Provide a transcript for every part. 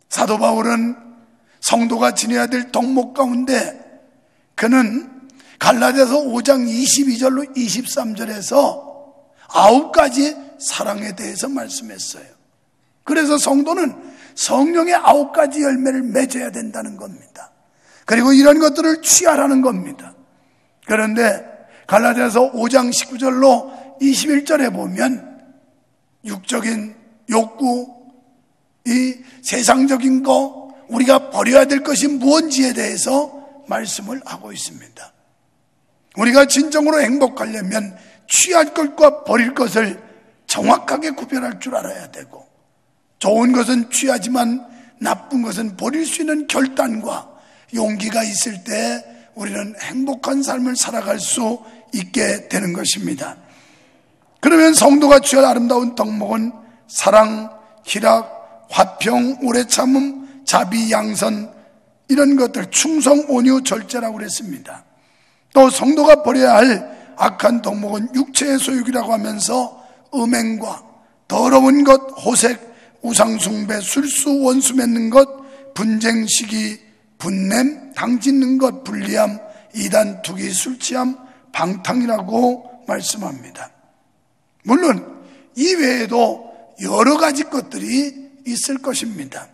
사도 바울은 성도가 지내야 될 덕목 가운데 그는 갈라디아서 5장 22절로 23절에서 9가지 사랑에 대해서 말씀했어요. 그래서 성도는 성령의 9가지 열매를 맺어야 된다는 겁니다. 그리고 이런 것들을 취하라는 겁니다. 그런데 갈라디아서 5장 19절로 21절에 보면 육적인 욕구, 이 세상적인 거, 우리가 버려야 될 것이 무엇인지에 대해서 말씀을 하고 있습니다. 우리가 진정으로 행복하려면 취할 것과 버릴 것을 정확하게 구별할 줄 알아야 되고, 좋은 것은 취하지만 나쁜 것은 버릴 수 있는 결단과 용기가 있을 때 우리는 행복한 삶을 살아갈 수 있게 되는 것입니다. 그러면 성도가 취할 아름다운 덕목은 사랑, 희락, 화평, 오래 참음, 자비, 양선, 이런 것들, 충성, 온유, 절제라고 그랬습니다. 또 성도가 버려야 할 악한 덕목은 육체의 소욕이라고 하면서 음행과 더러운 것, 호색, 우상숭배, 술수, 원수 맺는 것, 분쟁, 시기, 분냄, 당짓는 것, 불리함, 이단, 투기, 술취함, 방탕이라고 말씀합니다. 물론 이 외에도 여러 가지 것들이 있을 것입니다.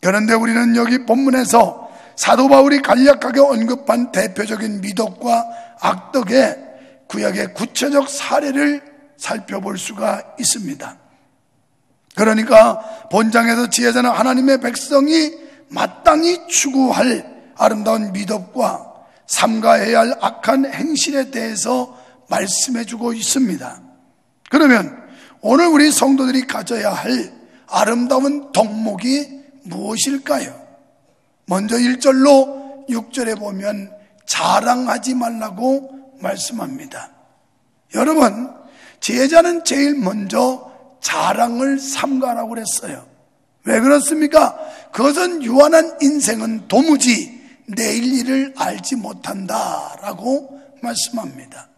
그런데 우리는 여기 본문에서 사도 바울이 간략하게 언급한 대표적인 미덕과 악덕의 구약의 구체적 사례를 살펴볼 수가 있습니다. 그러니까 본장에서 지혜자는 하나님의 백성이 마땅히 추구할 아름다운 미덕과 삼가해야 할 악한 행실에 대해서 말씀해 주고 있습니다. 그러면 오늘 우리 성도들이 가져야 할 아름다운 덕목이 무엇일까요? 먼저 1절로 6절에 보면 자랑하지 말라고 말씀합니다. 여러분, 제자는 제일 먼저 자랑을 삼가라고 그랬어요. 왜 그렇습니까? 그것은 유한한 인생은 도무지 내일 일을 알지 못한다라고 말씀합니다.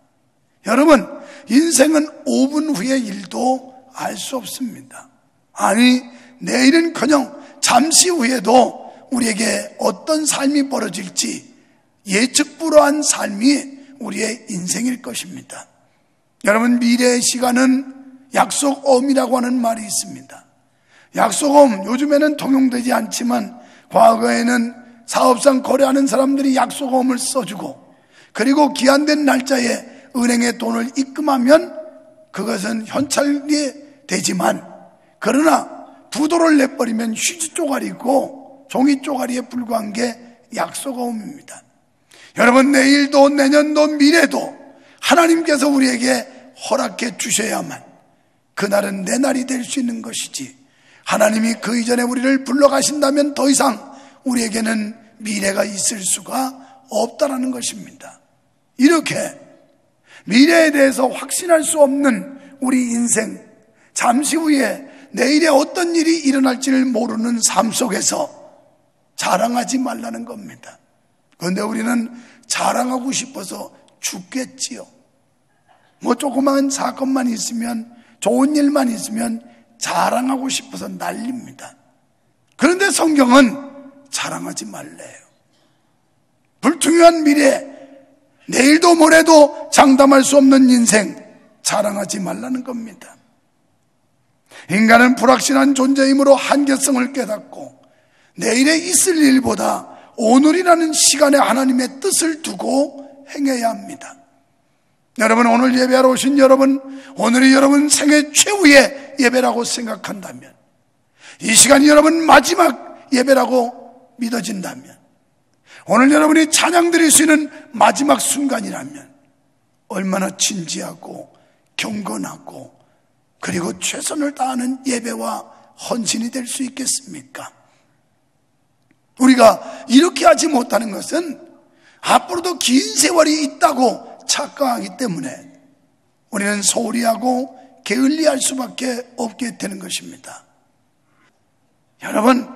여러분, 인생은 5분 후의 일도 알 수 없습니다. 아니, 내일은커녕 잠시 후에도 우리에게 어떤 삶이 벌어질지 예측 불허한 삶이 우리의 인생일 것입니다. 여러분, 미래의 시간은 약속어음이라고 하는 말이 있습니다. 약속어음, 요즘에는 통용되지 않지만 과거에는 사업상 거래하는 사람들이 약속어음을 써주고, 그리고 기한된 날짜에 은행에 돈을 입금하면 그것은 현찰이 되지만, 그러나 부도를 내버리면 휴지 쪼가리고 종이 쪼가리에 불과한 게 약속어음입니다. 여러분, 내일도 내년도 미래도 하나님께서 우리에게 허락해 주셔야만 그날은 내 날이 될 수 있는 것이지, 하나님이 그 이전에 우리를 불러가신다면 더 이상 우리에게는 미래가 있을 수가 없다라는 것입니다. 이렇게 미래에 대해서 확신할 수 없는 우리 인생, 잠시 후에 내일에 어떤 일이 일어날지를 모르는 삶 속에서 자랑하지 말라는 겁니다. 그런데 우리는 자랑하고 싶어서 죽겠지요. 뭐 조그마한 사건만 있으면, 좋은 일만 있으면 자랑하고 싶어서 난립니다. 그런데 성경은 자랑하지 말래요. 불투명한 미래, 내일도 모레도 장담할 수 없는 인생, 자랑하지 말라는 겁니다. 인간은 불확실한 존재이므로 한계성을 깨닫고 내일에 있을 일보다 오늘이라는 시간에 하나님의 뜻을 두고 행해야 합니다. 여러분, 오늘 예배하러 오신 여러분, 오늘이 여러분 생애 최후의 예배라고 생각한다면, 이 시간이 여러분 마지막 예배라고 믿어진다면, 오늘 여러분이 찬양 드릴 수 있는 마지막 순간이라면 얼마나 진지하고 경건하고 그리고 최선을 다하는 예배와 헌신이 될 수 있겠습니까? 우리가 이렇게 하지 못하는 것은 앞으로도 긴 세월이 있다고 착각하기 때문에 우리는 소홀히 하고 게을리할 수밖에 없게 되는 것입니다. 여러분,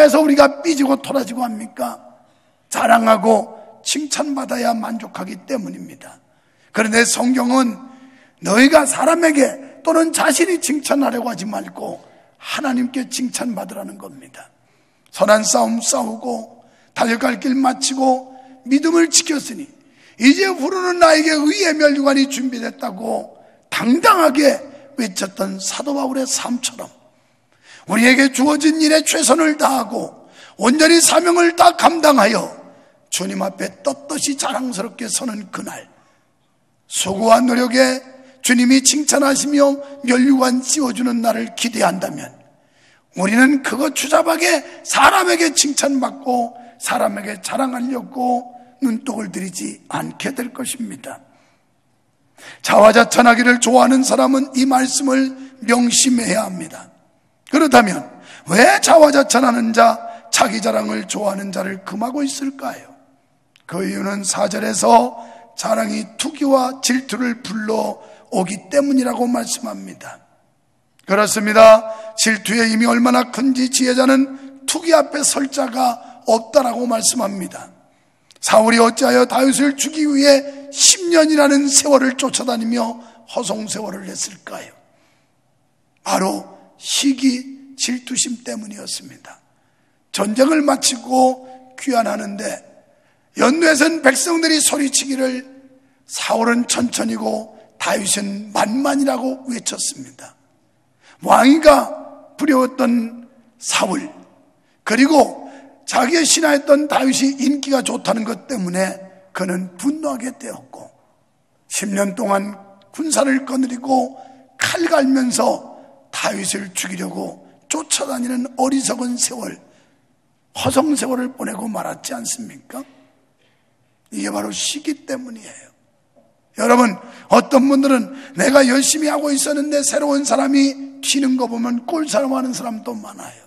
해서 우리가 삐지고 토라지고 합니까? 자랑하고 칭찬받아야 만족하기 때문입니다. 그런데 성경은 너희가 사람에게 또는 자신이 칭찬하려고 하지 말고 하나님께 칭찬받으라는 겁니다. 선한 싸움 싸우고 달려갈 길 마치고 믿음을 지켰으니 이제 후로는 나에게 의의 면류관이 준비됐다고 당당하게 외쳤던 사도 바울의 삶처럼 우리에게 주어진 일에 최선을 다하고 온전히 사명을 다 감당하여 주님 앞에 떳떳이 자랑스럽게 서는 그날, 수고와 노력에 주님이 칭찬하시며 면류관 씌워주는 날을 기대한다면 우리는 그거 추잡하게 사람에게 칭찬받고 사람에게 자랑하려고 눈독을 들이지 않게 될 것입니다. 자화자찬하기를 좋아하는 사람은 이 말씀을 명심해야 합니다. 그렇다면 왜 자화자찬하는 자, 자기 자랑을 좋아하는 자를 금하고 있을까요? 그 이유는 4절에서 자랑이 투기와 질투를 불러오기 때문이라고 말씀합니다. 그렇습니다. 질투의 힘이 얼마나 큰지 지혜자는 투기 앞에 설 자가 없다라고 말씀합니다. 사울이 어찌하여 다윗을 죽이기 위해 10년이라는 세월을 쫓아다니며 허송세월을 했을까요? 바로 시기 질투심 때문이었습니다. 전쟁을 마치고 귀환하는데 연뇌선 백성들이 소리치기를 사울은 천천히고 다윗은 만만이라고 외쳤습니다. 왕위가 두려웠던 사울, 그리고 자기의 신하였던 다윗이 인기가 좋다는 것 때문에 그는 분노하게 되었고 10년 동안 군사를 거느리고 칼 갈면서 다윗을 죽이려고 쫓아다니는 어리석은 세월, 허송세월을 보내고 말았지 않습니까? 이게 바로 시기 때문이에요. 여러분, 어떤 분들은 내가 열심히 하고 있었는데 새로운 사람이 튀는 거 보면 꼴사람하는 사람도 많아요.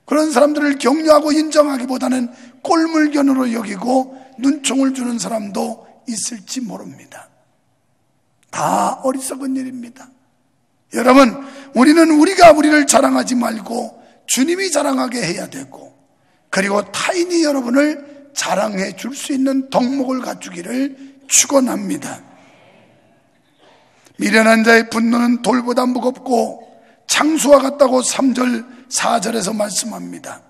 그런 사람들을 격려하고 인정하기보다는 꼴물견으로 여기고 눈총을 주는 사람도 있을지 모릅니다. 다 어리석은 일입니다. 여러분, 우리는 우리가 우리를 자랑하지 말고 주님이 자랑하게 해야 되고, 그리고 타인이 여러분을 자랑해 줄 수 있는 덕목을 갖추기를 축원합니다. 미련한 자의 분노는 돌보다 무겁고 창수와 같다고 3절 4절에서 말씀합니다.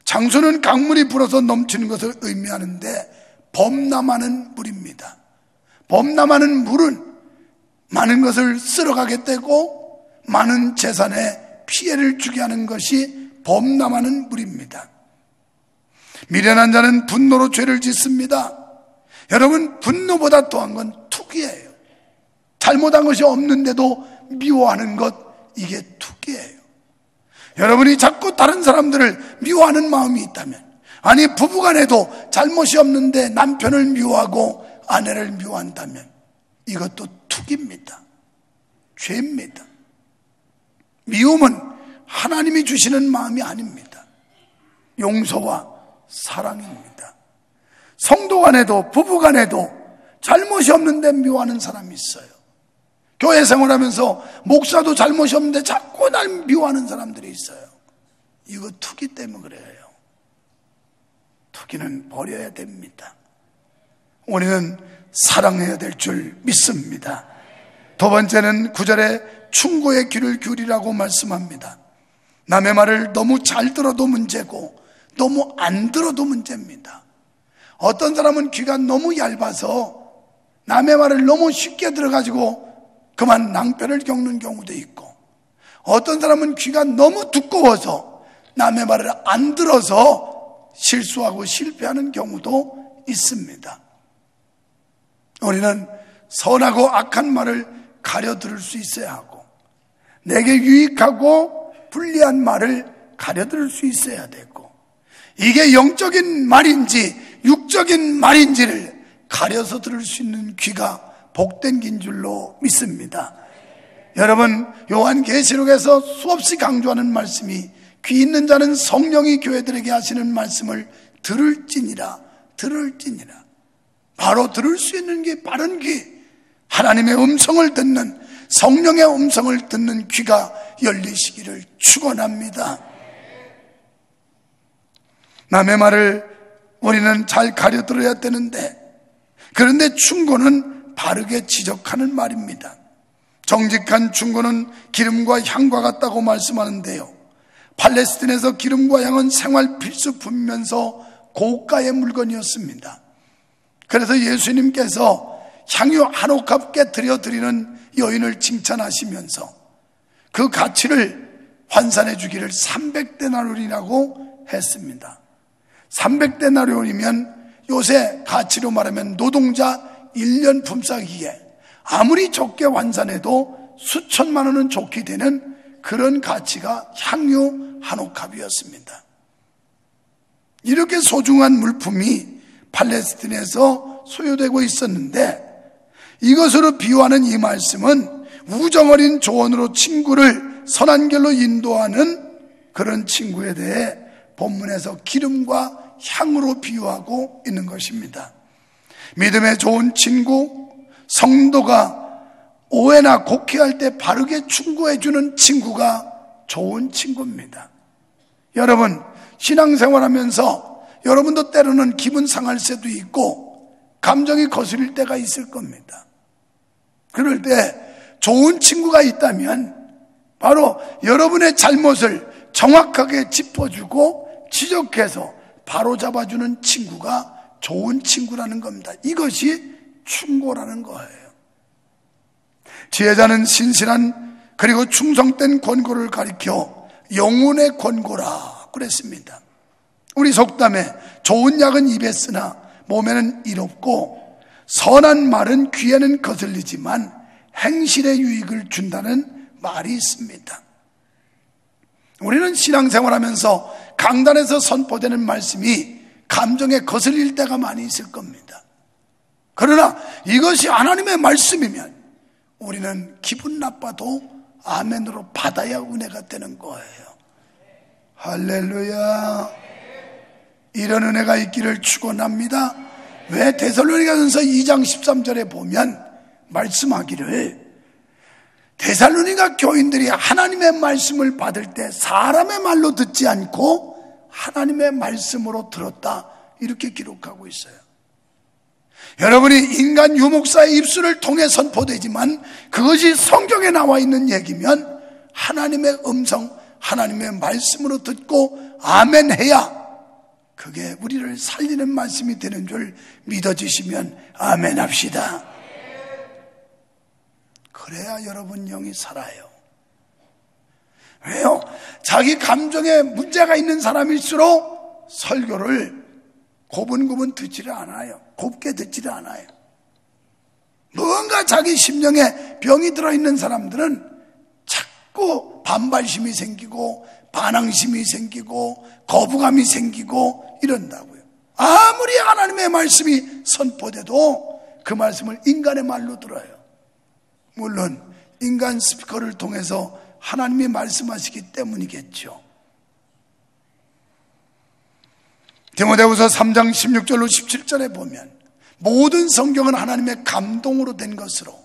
창수는 강물이 불어서 넘치는 것을 의미하는데 범람하는 물입니다. 범람하는 물은 많은 것을 쓸어가게 되고 많은 재산에 피해를 주게 하는 것이 범람하는 물입니다. 미련한 자는 분노로 죄를 짓습니다. 여러분, 분노보다 더한 건 투기예요. 잘못한 것이 없는데도 미워하는 것, 이게 투기예요. 여러분이 자꾸 다른 사람들을 미워하는 마음이 있다면, 아니 부부간에도 잘못이 없는데 남편을 미워하고 아내를 미워한다면 이것도 투기입니다. 죄입니다. 미움은 하나님이 주시는 마음이 아닙니다. 용서와 사랑입니다. 성도 간에도 부부 간에도 잘못이 없는데 미워하는 사람이 있어요. 교회 생활하면서 목사도 잘못이 없는데 자꾸 날 미워하는 사람들이 있어요. 이거 투기 때문에 그래요. 투기는 버려야 됩니다. 우리는 사랑해야 될 줄 믿습니다. 두 번째는 9절에 충고의 귀를 기울이라고 말씀합니다. 남의 말을 너무 잘 들어도 문제고 너무 안 들어도 문제입니다. 어떤 사람은 귀가 너무 얇아서 남의 말을 너무 쉽게 들어가지고 그만 낭패를 겪는 경우도 있고, 어떤 사람은 귀가 너무 두꺼워서 남의 말을 안 들어서 실수하고 실패하는 경우도 있습니다. 우리는 선하고 악한 말을 가려 들을 수 있어야 하고, 내게 유익하고 불리한 말을 가려 들을 수 있어야 되고, 이게 영적인 말인지 육적인 말인지를 가려서 들을 수 있는 귀가 복된 긴 줄로 믿습니다. 여러분, 요한계시록에서 수없이 강조하는 말씀이 귀 있는 자는 성령이 교회들에게 하시는 말씀을 들을지니라. 바로 들을 수 있는 게 바른 귀, 하나님의 음성을 듣는, 성령의 음성을 듣는 귀가 열리시기를 축원합니다. 남의 말을 우리는 잘 가려 들어야 되는데, 그런데 충고는 바르게 지적하는 말입니다. 정직한 충고는 기름과 향과 같다고 말씀하는데요, 팔레스틴에서 기름과 향은 생활 필수품이면서 고가의 물건이었습니다. 그래서 예수님께서 향유 한 옥합께 드려드리는 여인을 칭찬하시면서 그 가치를 환산해 주기를 300데나리온이라고 했습니다. 300데나리온이면 요새 가치로 말하면 노동자 1년 품삯이기에 아무리 적게 환산해도 수천만 원은 좋게 되는 그런 가치가 향유 한 옥합이었습니다. 이렇게 소중한 물품이 팔레스틴에서 소유되고 있었는데, 이것으로 비유하는 이 말씀은 우정어린 조언으로 친구를 선한 길로 인도하는 그런 친구에 대해 본문에서 기름과 향으로 비유하고 있는 것입니다. 믿음의 좋은 친구, 성도가 오해나 곡해할 때 바르게 충고해주는 친구가 좋은 친구입니다. 여러분, 신앙생활하면서 여러분도 때로는 기분 상할 때도 있고 감정이 거스릴 때가 있을 겁니다. 그럴 때 좋은 친구가 있다면 바로 여러분의 잘못을 정확하게 짚어주고 지적해서 바로잡아주는 친구가 좋은 친구라는 겁니다. 이것이 충고라는 거예요. 지혜자는 신실한 그리고 충성된 권고를 가리켜 영혼의 권고라 그랬습니다. 우리 속담에 좋은 약은 입에 쓰나 몸에는 이롭고 선한 말은 귀에는 거슬리지만 행실에 유익을 준다는 말이 있습니다. 우리는 신앙생활하면서 강단에서 선포되는 말씀이 감정에 거슬릴 때가 많이 있을 겁니다. 그러나 이것이 하나님의 말씀이면 우리는 기분 나빠도 아멘으로 받아야 은혜가 되는 거예요. 할렐루야. 이런 은혜가 있기를 축원합니다. 왜 데살로니가전서 2장 13절에 보면 말씀하기를, 데살로니가 교인들이 하나님의 말씀을 받을 때 사람의 말로 듣지 않고 하나님의 말씀으로 들었다, 이렇게 기록하고 있어요. 여러분이 인간 유목사의 입술을 통해 선포되지만 그것이 성경에 나와 있는 얘기면 하나님의 음성, 하나님의 말씀으로 듣고 아멘 해야 그게 우리를 살리는 말씀이 되는 줄 믿어지시면 아멘 합시다. 그래야 여러분 영이 살아요. 왜요? 자기 감정에 문제가 있는 사람일수록 설교를 고분고분 듣지를 않아요. 곱게 듣지를 않아요. 뭔가 자기 심령에 병이 들어있는 사람들은 자꾸 반발심이 생기고 반항심이 생기고 거부감이 생기고 이런다고요. 아무리 하나님의 말씀이 선포돼도 그 말씀을 인간의 말로 들어요. 물론 인간 스피커를 통해서 하나님이 말씀하시기 때문이겠죠. 디모데후서 3장 16절로 17절에 보면 모든 성경은 하나님의 감동으로 된 것으로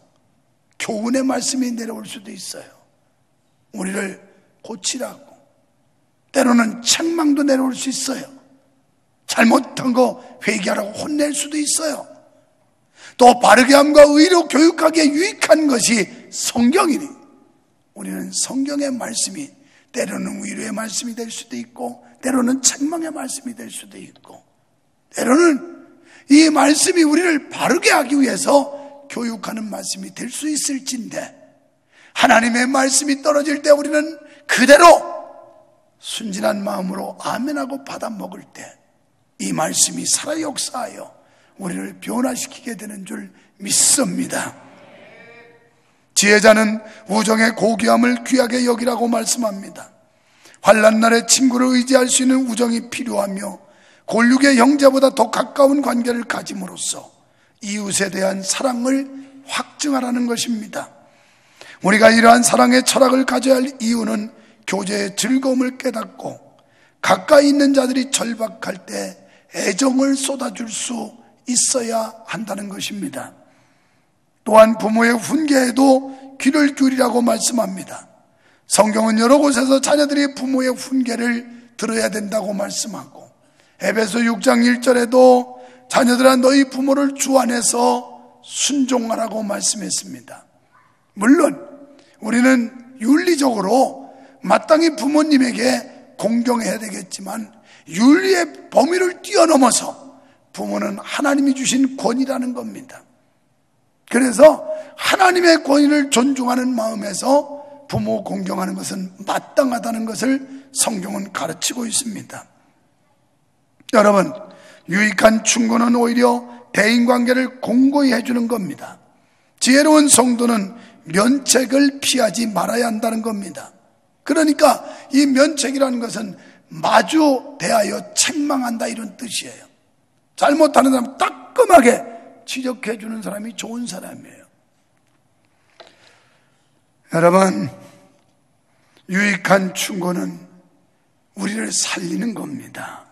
교훈의 말씀이 내려올 수도 있어요. 우리를 고치라고, 때로는 책망도 내려올 수 있어요. 잘못한 거 회개하라고 혼낼 수도 있어요. 또 바르게 함과 의로 교육하기에 유익한 것이 성경이니 우리는 성경의 말씀이 때로는 위로의 말씀이 될 수도 있고 때로는 책망의 말씀이 될 수도 있고 때로는 이 말씀이 우리를 바르게 하기 위해서 교육하는 말씀이 될 수 있을진데, 하나님의 말씀이 떨어질 때 우리는 그대로 순진한 마음으로 아멘하고 받아 먹을 때 이 말씀이 살아 역사하여 우리를 변화시키게 되는 줄 믿습니다. 지혜자는 우정의 고귀함을 귀하게 여기라고 말씀합니다. 환난 날에 친구를 의지할 수 있는 우정이 필요하며 골육의 형제보다 더 가까운 관계를 가짐으로써 이웃에 대한 사랑을 확증하라는 것입니다. 우리가 이러한 사랑의 철학을 가져야 할 이유는 교제의 즐거움을 깨닫고 가까이 있는 자들이 절박할 때 애정을 쏟아줄 수 있어야 한다는 것입니다. 또한 부모의 훈계에도 귀를 기울이라고 말씀합니다. 성경은 여러 곳에서 자녀들이 부모의 훈계를 들어야 된다고 말씀하고 에베소 6장 1절에도 자녀들아 너희 부모를 주 안에서 순종하라고 말씀했습니다. 물론 우리는 윤리적으로 마땅히 부모님에게 공경해야 되겠지만 윤리의 범위를 뛰어넘어서 부모는 하나님이 주신 권위라는 겁니다. 그래서 하나님의 권위를 존중하는 마음에서 부모 공경하는 것은 마땅하다는 것을 성경은 가르치고 있습니다. 여러분, 유익한 충고는 오히려 대인관계를 공고히 해주는 겁니다. 지혜로운 성도는 면책을 피하지 말아야 한다는 겁니다. 그러니까 이 면책이라는 것은 마주 대하여 책망한다 이런 뜻이에요. 잘못하는 사람 따끔하게 지적해 주는 사람이 좋은 사람이에요. 여러분, 유익한 충고는 우리를 살리는 겁니다.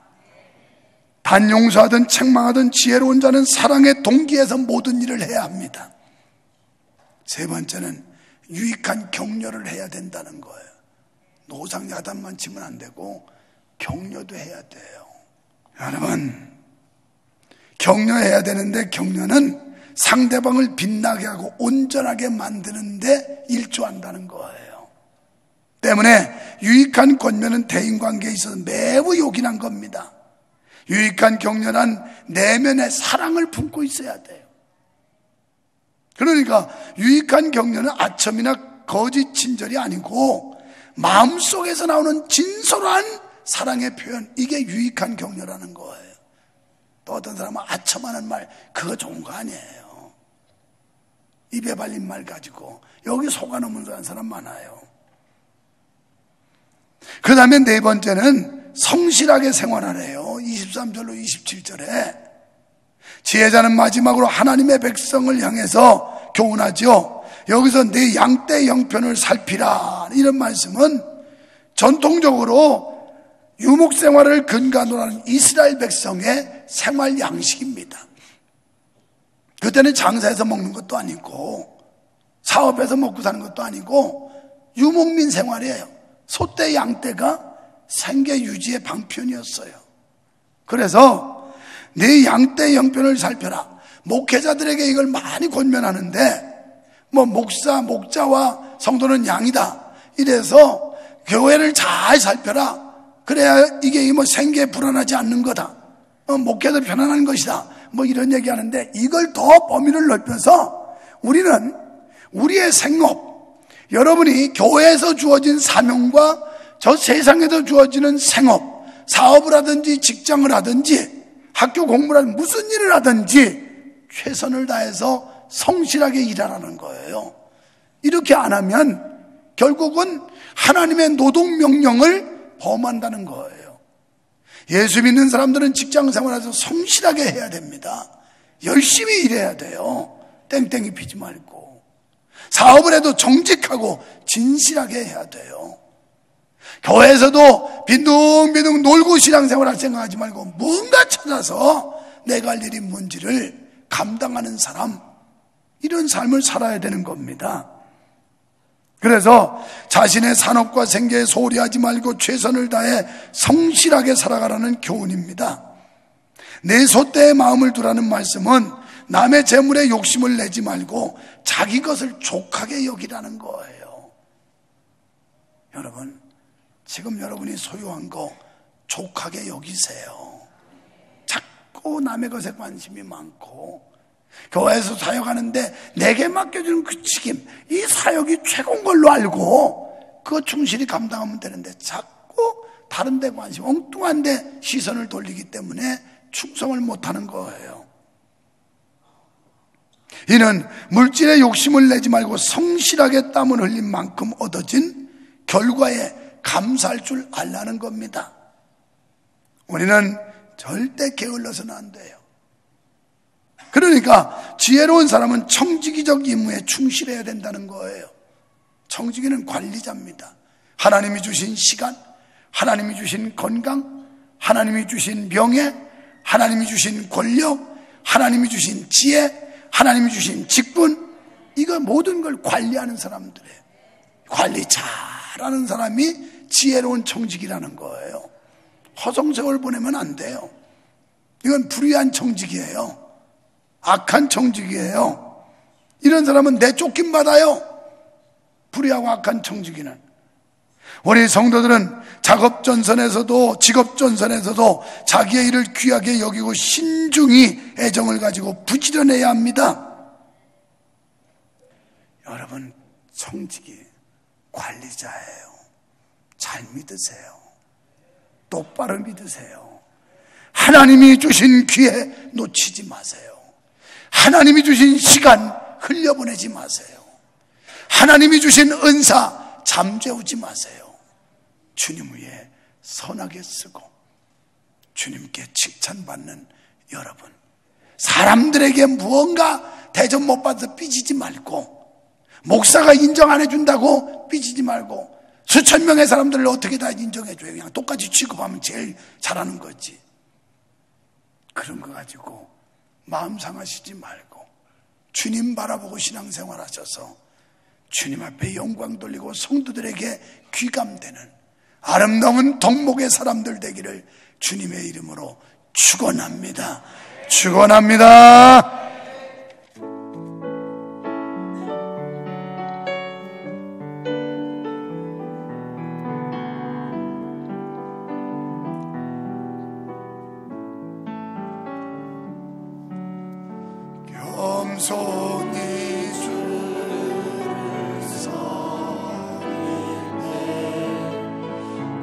단용서하든 책망하든 지혜로운 자는 사랑의 동기에서 모든 일을 해야 합니다. 세 번째는 유익한 격려를 해야 된다는 거예요. 노상야단만 치면 안 되고 격려도 해야 돼요. 여러분, 격려해야 되는데 격려는 상대방을 빛나게 하고 온전하게 만드는데 일조한다는 거예요. 때문에 유익한 권면은 대인관계에 있어서 매우 요긴한 겁니다. 유익한 격려는 내면에 사랑을 품고 있어야 돼요. 그러니까 유익한 격려는 아첨이나 거짓 친절이 아니고 마음속에서 나오는 진솔한 사랑의 표현, 이게 유익한 격려라는 거예요. 또 어떤 사람은 아첨하는 말, 그거 좋은 거 아니에요. 입에 발린 말 가지고 여기 속아넘는 사람 많아요. 그 다음에 네 번째는 성실하게 생활하래요. 23절로 27절에 지혜자는 마지막으로 하나님의 백성을 향해서 교훈하죠. 여기서 내 양떼 형편을 살피라, 이런 말씀은 전통적으로 유목생활을 근간으로 하는 이스라엘 백성의 생활 양식입니다. 그때는 장사해서 먹는 것도 아니고 사업해서 먹고 사는 것도 아니고 유목민 생활이에요. 소떼 양떼가 생계 유지의 방편이었어요. 그래서 네 양떼 형편을 살펴라. 목회자들에게 이걸 많이 권면하는데 목자와 성도는 양이다. 이래서 교회를 잘 살펴라. 그래야 이게 생계에 불안하지 않는 거다. 목회도 편안한 것이다. 이런 얘기 하는데 이걸 더 범위를 넓혀서 우리는 우리의 생업, 여러분이 교회에서 주어진 사명과 저 세상에서 주어지는 생업, 사업을 하든지 직장을 하든지 학교 공부를 하든지 무슨 일을 하든지 최선을 다해서 성실하게 일하라는 거예요. 이렇게 안 하면 결국은 하나님의 노동명령을 범한다는 거예요. 예수 믿는 사람들은 직장 생활에서 성실하게 해야 됩니다. 열심히 일해야 돼요. 땡땡이 피지 말고. 사업을 해도 정직하고 진실하게 해야 돼요. 교회에서도 빈둥빈둥 놀고 신앙생활할 생각하지 말고 뭔가 찾아서 내가 할 일이 뭔지를 감당하는 사람, 이런 삶을 살아야 되는 겁니다. 그래서 자신의 산업과 생계에 소홀히 하지 말고 최선을 다해 성실하게 살아가라는 교훈입니다. 내 소떼의 마음을 두라는 말씀은 남의 재물에 욕심을 내지 말고 자기 것을 족하게 여기라는 거예요. 여러분, 지금 여러분이 소유한 거 족하게 여기세요. 자꾸 남의 것에 관심이 많고 교회에서 사역하는데 내게 맡겨주는 그 책임, 이 사역이 최고인 걸로 알고 그거 충실히 감당하면 되는데 자꾸 다른 데 관심, 엉뚱한 데 시선을 돌리기 때문에 충성을 못하는 거예요. 이는 물질에 욕심을 내지 말고 성실하게 땀을 흘린 만큼 얻어진 결과에 감사할 줄 알라는 겁니다. 우리는 절대 게을러서는 안 돼요. 그러니까 지혜로운 사람은 청지기적 임무에 충실해야 된다는 거예요. 청지기는 관리자입니다. 하나님이 주신 시간, 하나님이 주신 건강, 하나님이 주신 명예, 하나님이 주신 권력, 하나님이 주신 지혜, 하나님이 주신 직분, 이거 모든 걸 관리하는 사람들이에요. 관리 잘하는 사람이 지혜로운 청지기라는 거예요. 허송세월 보내면 안 돼요. 이건 불의한 청직이에요. 악한 청직이에요. 이런 사람은 내쫓김 받아요. 불의하고 악한 청지기는. 우리 성도들은 작업전선에서도 직업전선에서도 자기의 일을 귀하게 여기고 신중히 애정을 가지고 부지런해야 합니다. 여러분, 청지기 관리자예요. 잘 믿으세요. 똑바로 믿으세요. 하나님이 주신 기회 놓치지 마세요. 하나님이 주신 시간 흘려보내지 마세요. 하나님이 주신 은사 잠재우지 마세요. 주님 위에 선하게 쓰고 주님께 칭찬받는 여러분, 사람들에게 무언가 대접 못 받아서 삐지지 말고, 목사가 인정 안 해준다고 삐지지 말고, 수천 명의 사람들을 어떻게 다 인정해줘요. 그냥 똑같이 취급하면 제일 잘하는 거지. 그런 거 가지고 마음 상하시지 말고 주님 바라보고 신앙생활 하셔서 주님 앞에 영광 돌리고 성도들에게 귀감되는 아름다운 덕목의 사람들 되기를 주님의 이름으로 축원합니다. 축원합니다. 겸손히 주를 섬기네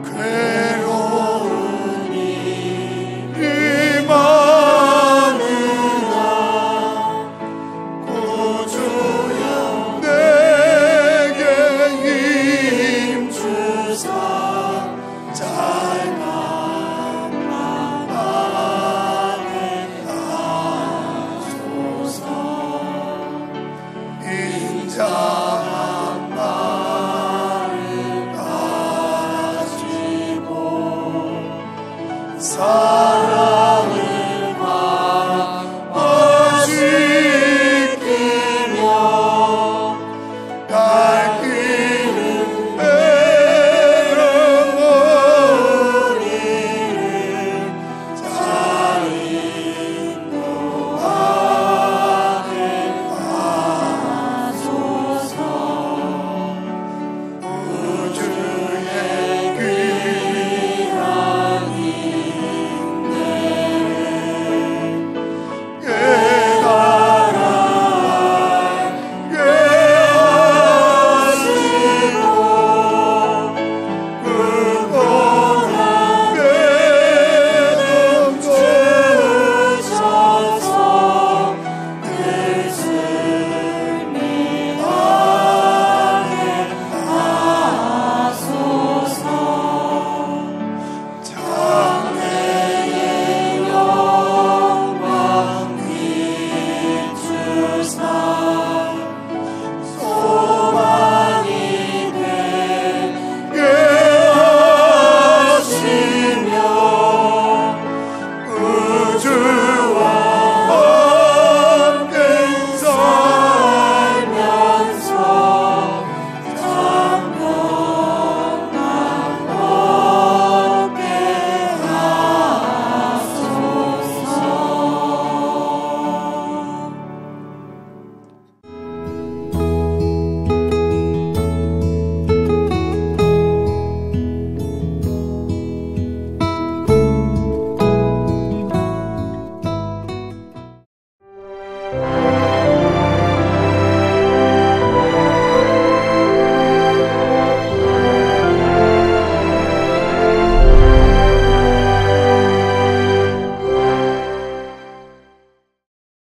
괴로움이 임하느라 구주여 내게 힘주사 잘만 나가게 하소서. 인자한 나를 가지고